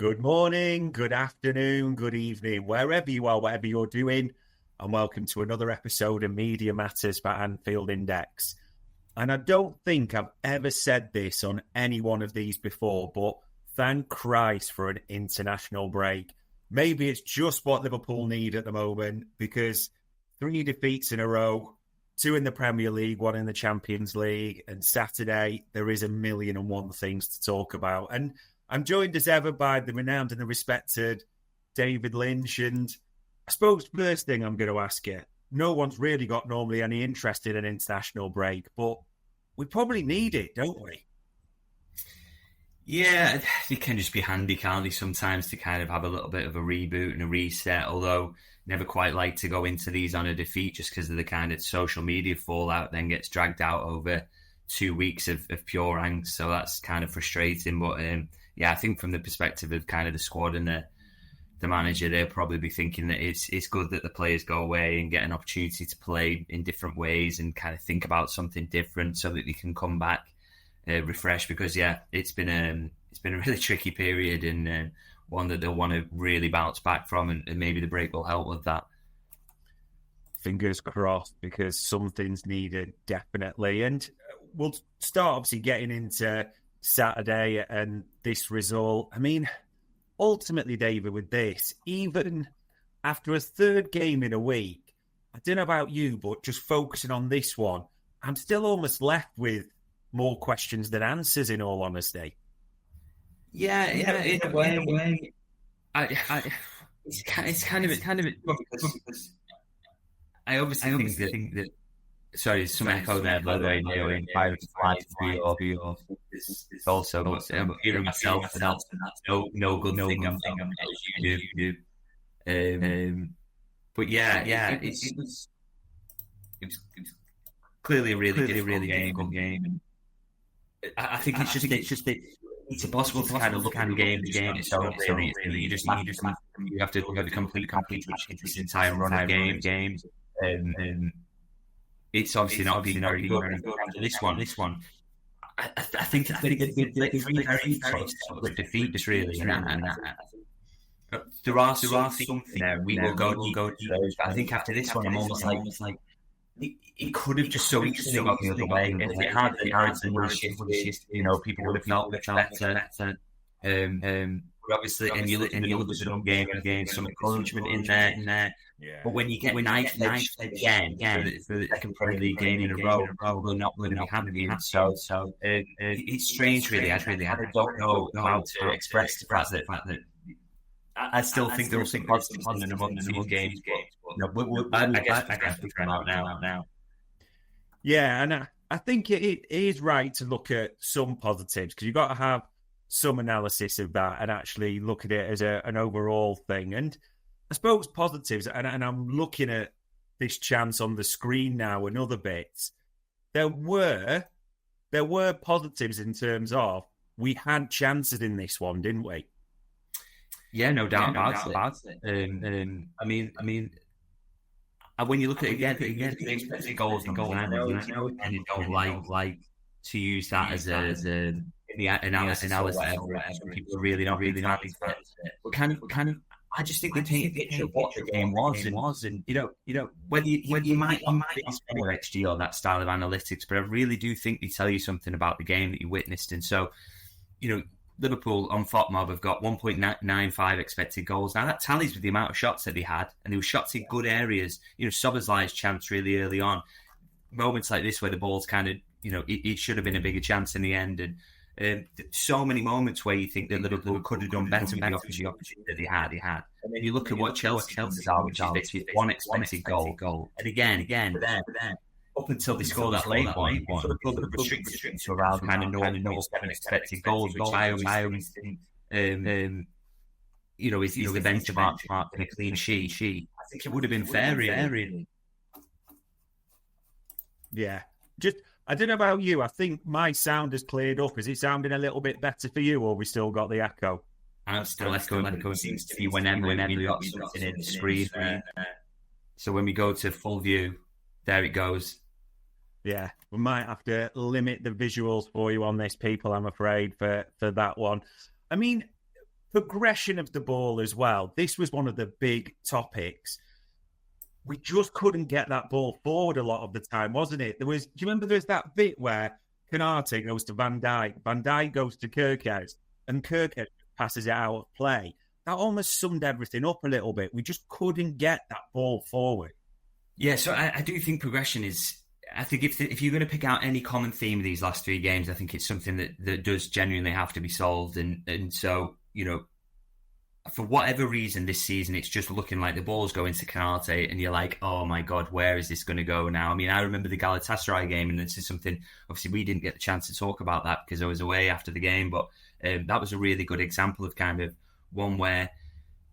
Good morning, good afternoon, good evening, wherever you are, whatever you're doing, and welcome to another episode of Media Matters by Anfield Index. And I don't think I've ever said this on any one of these before, but thank Christ for an international break. Maybe it's just what Liverpool need at the moment, because 3 defeats in a row, 2 in the Premier League, 1 in the Champions League, and Saturday there is 1,001 things to talk about. And I'm joined as ever by the renowned and the respected David Lynch. And I suppose first thing I'm going to ask you, no one's really got normally any interest in an international break, but we probably need it, don't we? Yeah, it can just be handy, can't it, sometimes to kind of have a little bit of a reboot and a reset, although never quite like to go into these on a defeat just because of the kind of social media fallout then gets dragged out over 2 weeks of pure angst, so that's kind of frustrating. But yeah, I think from the perspective of kind of the squad and the manager, they'll probably be thinking that it's good that the players go away and get an opportunity to play in different ways and kind of think about something different so that they can come back refreshed. Because yeah, it's been a really tricky period and one that they'll want to really bounce back from, and maybe the break will help with that. Fingers crossed, because something's needed, definitely. And we'll start obviously getting into Saturday and this result. I mean, ultimately, David, with this, even after a third game in a week, I don't know about you, but just focusing on this one, I'm still almost left with more questions than answers, in all honesty. Yeah, in a way. It's kind of because I obviously think that. Sorry, some echo there, by the way. In private flight for your. It's also, I'm hearing myself, and that's no good thing. I'm as you do. But yeah, it was clearly a really good game. I think it's just it's impossible to kind of look at the game itself. Really, you have to look at the complete this entire run of games. It's obviously not been very good. This one, I think it's three very solid defeats really, and there are something there. We will go to those. But I think after this one, I'm almost like it could have just so easily got the other way. If it had, the narrative would have shifted. People would have felt better. Obviously, and you look at the game again, some encouragement in there. Yeah. But when you get knife again for the second Premier League game in a row, we're not going to be happy. So it's strange, really. I don't know how to express the fact that I still think there are some positives in the games. I guess we come out now. Yeah, and I think it is right to look at some positives, because you've got to have some analysis of that and actually look at it as an overall thing. And I suppose positives, and I'm looking at this chance on the screen now and other bits, there were positives in terms of we had chances in this one, didn't we? Yeah, no doubt about it. I mean, when you look at it again, the expected goals, I know, and you don't like to use that as a the analysis or whatever. People are really not happy for it. But kind of, I just think they paint a picture of what the game was, and whether you might be more XG or that style of analytics, but I really do think they tell you something about the game that you witnessed. And so, Liverpool on FOTMob have got 1.95 expected goals. Now that tallies with the amount of shots that they had, and there were shots in good areas. Soberslai's chance really early on. Moments like this where the ball's kind of, it should have been a bigger chance in the end, and so many moments where you think that Liverpool could have done better with the opportunity that they had. And then you look at what Chelsea's are, which is basically one expected goal. And again, up until they score that late one, Liverpool restricted to around kind of 7 expected goals, which I always think, is the benchmark for a clean sheet. I think it would have been fair, really. Yeah, I don't know about you. I think my sound has cleared up. Is it sounding a little bit better for you, or we still got the echo? I'm still echoing. It seems to be whenever we got something in the screen. So when we go to full view, there it goes. Yeah, we might have to limit the visuals for you on this, people, I'm afraid, for that one. I mean, progression of the ball as well. This was one of the big topics. We just couldn't get that ball forward a lot of the time, wasn't it? Do you remember there's that bit where Canate goes to Van Dijk goes to Kirkhouse, and Kirkhouse passes it out of play? That almost summed everything up a little bit. We just couldn't get that ball forward. Yeah, so I do think progression is... I think if you're going to pick out any common theme of these last 3 games, I think it's something that does genuinely have to be solved. And so, for whatever reason this season, it's just looking like the ball's going to Canate and you're like, oh my God, where is this going to go now? I mean, I remember the Galatasaray game, and this is something, obviously we didn't get the chance to talk about that because I was away after the game, but that was a really good example of kind of one where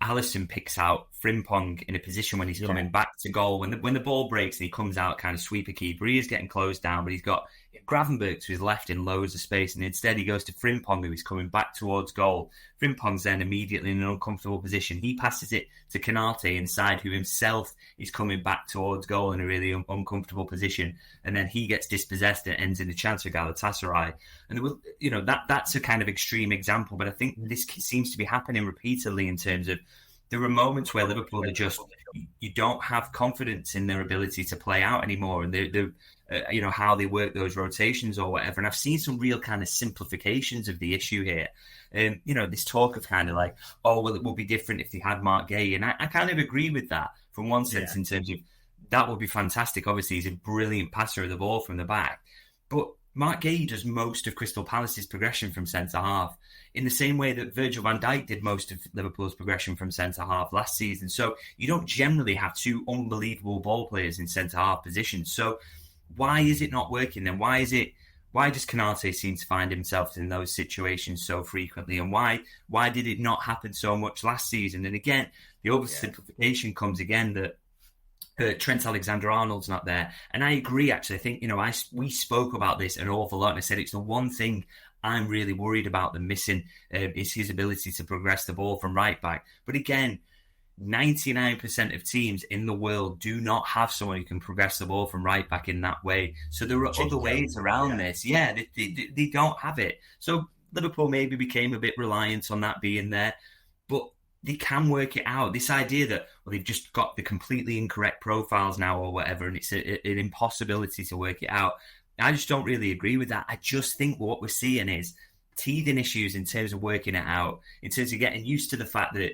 Alisson picks out Frimpong in a position when he's coming back to goal. When the ball breaks and he comes out kind of sweep a keeper, he is getting closed down, but he's got Gravenberch to his left in loads of space, and instead he goes to Frimpong, who is coming back towards goal. Frimpong's then immediately in an uncomfortable position. He passes it to Canate inside, who himself is coming back towards goal in a really uncomfortable position, and then he gets dispossessed and ends in a chance for Galatasaray. And that's a kind of extreme example, but I think this seems to be happening repeatedly in terms of there are moments where Liverpool are just, you don't have confidence in their ability to play out anymore, and they're how they work those rotations or whatever. And I've seen some real kind of simplifications of the issue here. This talk of kind of like, oh, well, it would be different if they had Mark Gay. And I kind of agree with that from one sense in terms of that would be fantastic. Obviously, he's a brilliant passer of the ball from the back. But Mark Gay does most of Crystal Palace's progression from centre-half in the same way that Virgil van Dijk did most of Liverpool's progression from centre-half last season. So you don't generally have 2 unbelievable ball players in centre-half positions. So why is it not working then? Why does Canate seem to find himself in those situations so frequently? And why did it not happen so much last season? And again, the oversimplification comes again that Trent Alexander-Arnold's not there. And I agree, actually. I think, we spoke about this an awful lot, and I said it's the one thing I'm really worried about them missing is his ability to progress the ball from right back. But again, 99% of teams in the world do not have someone who can progress the ball from right back in that way. So there are other ways around this. Yeah, they don't have it. So Liverpool maybe became a bit reliant on that being there, but they can work it out. This idea that, well, they've just got the completely incorrect profiles now or whatever, and it's an impossibility to work it out. I just don't really agree with that. I just think what we're seeing is teething issues in terms of working it out, in terms of getting used to the fact that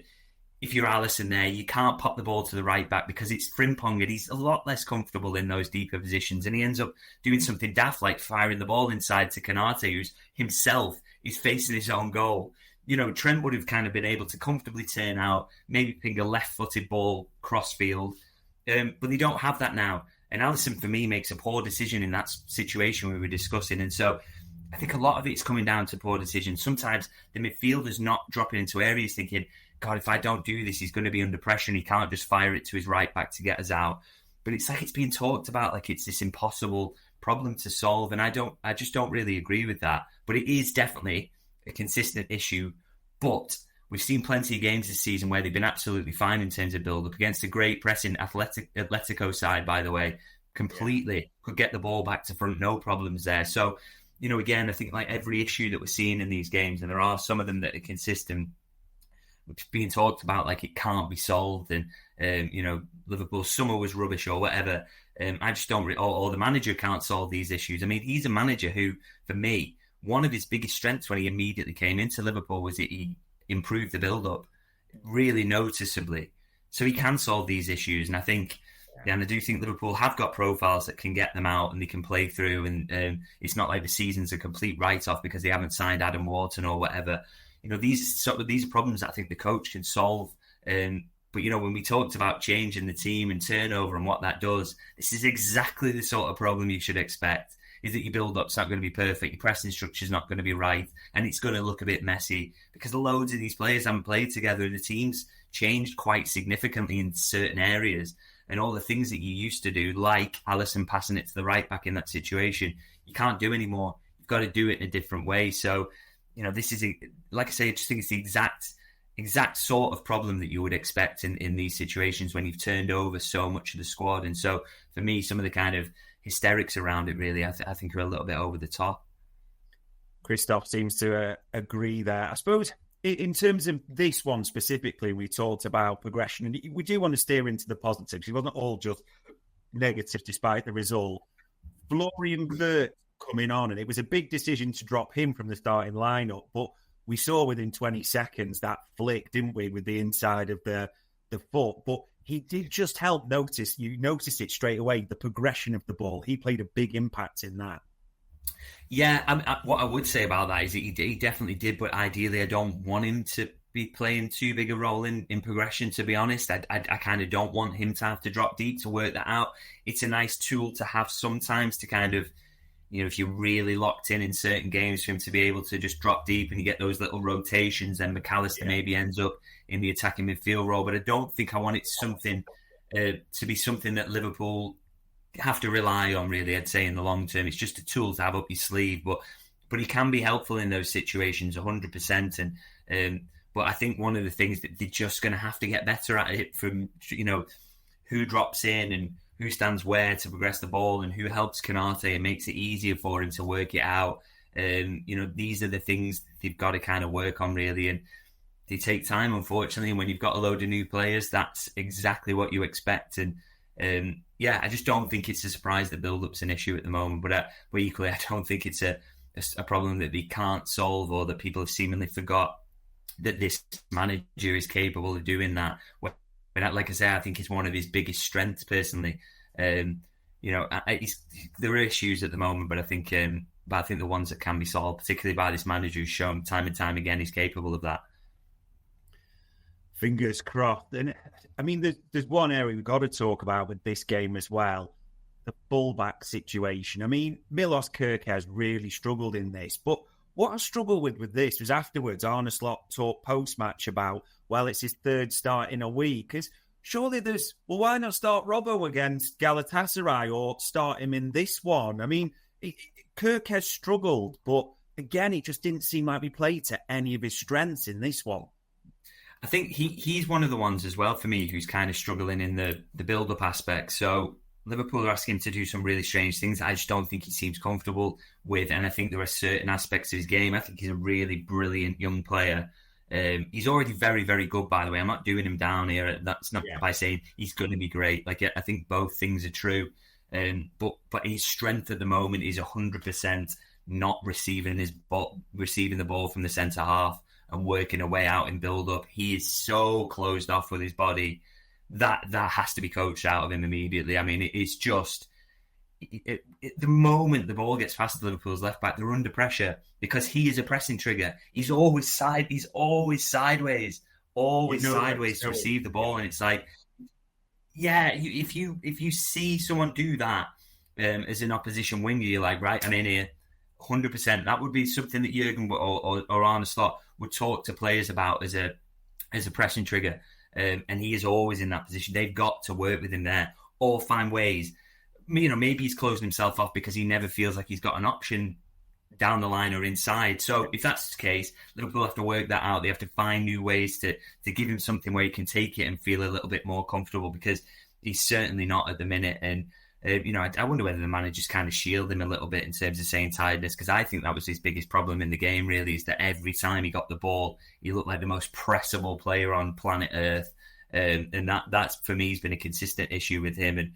if you're Alisson there, you can't pop the ball to the right back because it's Frimpong and he's a lot less comfortable in those deeper positions, and he ends up doing something daft like firing the ball inside to Canate, who's himself is facing his own goal. Trent would have kind of been able to comfortably turn out, maybe ping a left-footed ball cross-field, but they don't have that now. And Alisson, for me, makes a poor decision in that situation we were discussing. And so I think a lot of it's coming down to poor decisions. Sometimes the midfielder's not dropping into areas thinking, God, if I don't do this, he's going to be under pressure and he can't just fire it to his right back to get us out. But it's like it's being talked about like it's this impossible problem to solve. And I just don't really agree with that. But it is definitely a consistent issue. But we've seen plenty of games this season where they've been absolutely fine in terms of build-up against a great pressing Atletico side, by the way, completely could get the ball back to front, no problems there. So, again, I think like every issue that we're seeing in these games, and there are some of them that are consistent, which is being talked about like it can't be solved, and Liverpool's summer was rubbish or whatever. I just don't, or the manager can't solve these issues. I mean, he's a manager who, for me, one of his biggest strengths when he immediately came into Liverpool was that he improved the build-up really noticeably. So he can solve these issues, and I think, and I do think Liverpool have got profiles that can get them out and they can play through, and it's not like the season's a complete write-off because they haven't signed Adam Wharton or whatever. These are problems that I think the coach can solve. But, when we talked about changing the team and turnover and what that does, this is exactly the sort of problem you should expect, is that your build-up's not going to be perfect, your pressing structure's not going to be right, and it's going to look a bit messy because loads of these players haven't played together and the team's changed quite significantly in certain areas. And all the things that you used to do, like Alisson passing it to the right back in that situation, you can't do anymore. You've got to do it in a different way. So, this is, like I say, I just think it's the exact sort of problem that you would expect in these situations when you've turned over so much of the squad. And so, for me, some of the kind of hysterics around it, really, I think are a little bit over the top. Christoph seems to agree there. I suppose in terms of this one specifically, we talked about progression, and we do want to steer into the positives. It wasn't all just negative despite the result. Florian Wirtz coming on, and it was a big decision to drop him from the starting lineup, but we saw within 20 seconds that flick, didn't we, with the inside of the foot. But he did just help notice it straight away, the progression of the ball. He played a big impact in that. Yeah, what I would say about that is that he definitely did, but ideally I don't want him to be playing too big a role in progression, to be honest. I kind of don't want him to have to drop deep to work that out. It's a nice tool to have sometimes to kind of, if you're really locked in certain games, for him to be able to just drop deep and you get those little rotations, and McAllister maybe ends up in the attacking midfield role. But I don't think I want it to be something that Liverpool have to rely on, really, I'd say, in the long term. It's just a tool to have up your sleeve, but he can be helpful in those situations 100%. But I think one of the things that they're just going to have to get better at it, from who drops in and who stands where to progress the ball, and who helps Kanate and makes it easier for him to work it out. These are the things they've got to kind of work on, really, and they take time, unfortunately. And when you've got a load of new players, that's exactly what you expect. And I just don't think it's a surprise that build-up's an issue at the moment. But equally, I don't think it's a problem that they can't solve, or that people have seemingly forgot that this manager is capable of doing that. Like I say, I think it's one of his biggest strengths, personally. There are issues at the moment, but I think the ones that can be solved, particularly by this manager who's shown time and time again he's capable of that. Fingers crossed. And I mean, there's one area we've got to talk about with this game as well, the fullback situation. I mean, Milos Kerk has really struggled in this, but what I struggled with this was afterwards, Arne Slot talked post-match about, well, it's his third start in a week. Because surely why not start Robbo against Galatasaray, or start him in this one? I mean, Kerk has struggled, but again, it just didn't seem like he played to any of his strengths in this one. I think he's one of the ones as well for me who's kind of struggling in the build-up aspect. So Liverpool are asking him to do some really strange things I just don't think he seems comfortable with. And I think there are certain aspects of his game. I think he's a really brilliant young player. He's already very, very good, by the way. I'm not doing him down here. That's not by saying he's going to be great. Like, I think both things are true. But his strength at the moment is 100% not receiving the ball from the centre half and working a way out in build-up. He is so closed off with his body that has to be coached out of him immediately. I mean, it's just... the moment the ball gets past Liverpool's left back, they're under pressure because he is a pressing trigger. He's always sideways to receive the ball, and it's like, if you see someone do that as an opposition winger, you're like, right, I'm in here, 100%. That would be something that Jurgen or Arne Slot would talk to players about as a pressing trigger, and he is always in that position. They've got to work with him there or find ways. Maybe he's closing himself off because he never feels like he's got an option down the line or inside. So if that's the case, Liverpool have to work that out. They have to find new ways to give him something where he can take it and feel a little bit more comfortable, because he's certainly not at the minute. And I wonder whether the managers kind of shield him a little bit in terms of saying tiredness, because I think that was his biggest problem in the game, really, is that every time he got the ball, he looked like the most pressable player on planet Earth. And that's, for me, has been a consistent issue with him and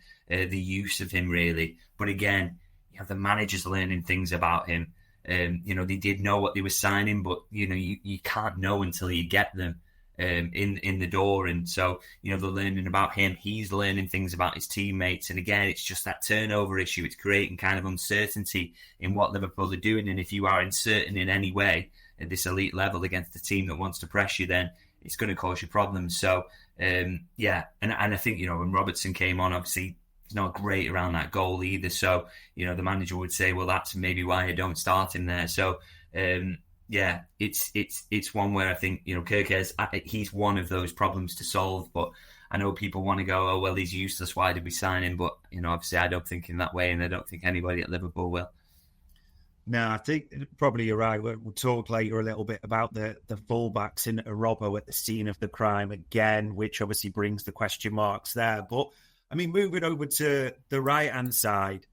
the use of him, really. But again, the managers learning things about him. They did know what they were signing, but you can't know until you get them in the door. And so they're learning about him. He's learning things about his teammates. And again, it's just that turnover issue. It's creating kind of uncertainty in what Liverpool are doing. And if you are uncertain in any way at this elite level against a team that wants to press you, then it's going to cause you problems. So and I think when Robertson came on, obviously he's not great around that goal either. So the manager would say, well, that's maybe why I don't start him there. So it's one where I think Kerkez, he's one of those problems to solve. But I know people want to go, oh well, he's useless, why did we sign him? But obviously I don't think in that way, and I don't think anybody at Liverpool will. No, I think probably you're right. We'll talk later a little bit about the fullbacks in Robbo at the scene of the crime again, which obviously brings the question marks there. But, I mean, moving over to the right-hand side,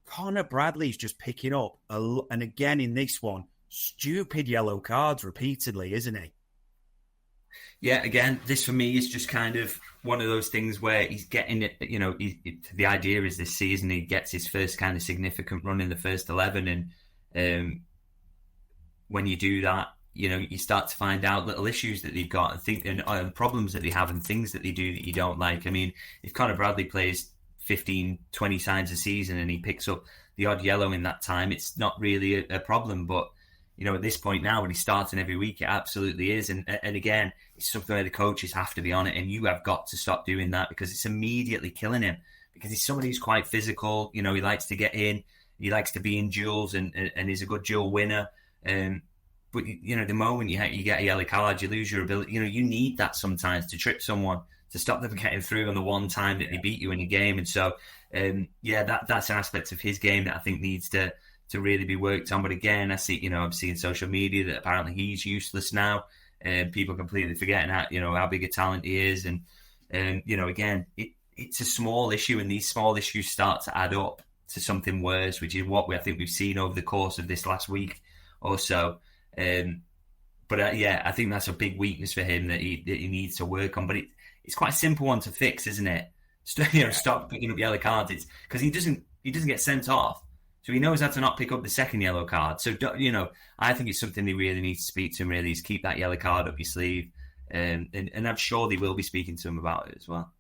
Connor Bradley's just picking up, and again in this one, stupid yellow cards repeatedly, isn't he? Yeah, again, this for me is just kind of one of those things where he's getting it. The idea is this season he gets his first kind of significant run in the first 11, and when you do that, you start to find out little issues that they've got and problems that they have and things that they do that you don't like. I mean, if Conor Bradley plays 15, 20 signs a season and he picks up the odd yellow in that time, it's not really a problem. But at this point now, when he's starting every week, it absolutely is. And again, it's something where the coaches have to be on it, and you have got to stop doing that because it's immediately killing him. Because he's somebody who's quite physical. He likes to get in, he likes to be in duels, and he's a good duel winner. But the moment you get a yellow card, you lose your ability. You need that sometimes to trip someone, to stop them getting through on the one time that they beat you in a game. And so, that's an aspect of his game that I think needs to really be worked on. But again, I'm seeing social media that apparently he's useless now, and people completely forgetting how big a talent he is. And again, it's a small issue, and these small issues start to add up to something worse, which is what I think we've seen over the course of this last week or so. But I think that's a big weakness for him that he needs to work on. But it's quite a simple one to fix, isn't it? Stop picking up yellow cards. It's because he doesn't get sent off. So he knows how to not pick up the second yellow card. So, I think it's something they really need to speak to him, really, is keep that yellow card up your sleeve. And I'm sure they will be speaking to him about it as well.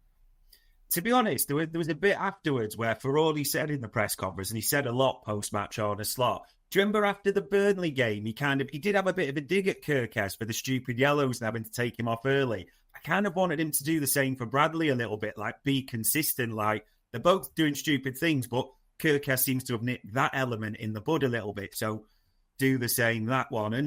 To be honest, there was a bit afterwards where, for all he said in the press conference, and he said a lot post-match on a slot, do you remember after the Burnley game, he did have a bit of a dig at Kirkes for the stupid yellows and having to take him off early. I kind of wanted him to do the same for Bradley a little bit, like be consistent, like they're both doing stupid things, but Kirkes seems to have nipped that element in the bud a little bit. So do the same, that one. And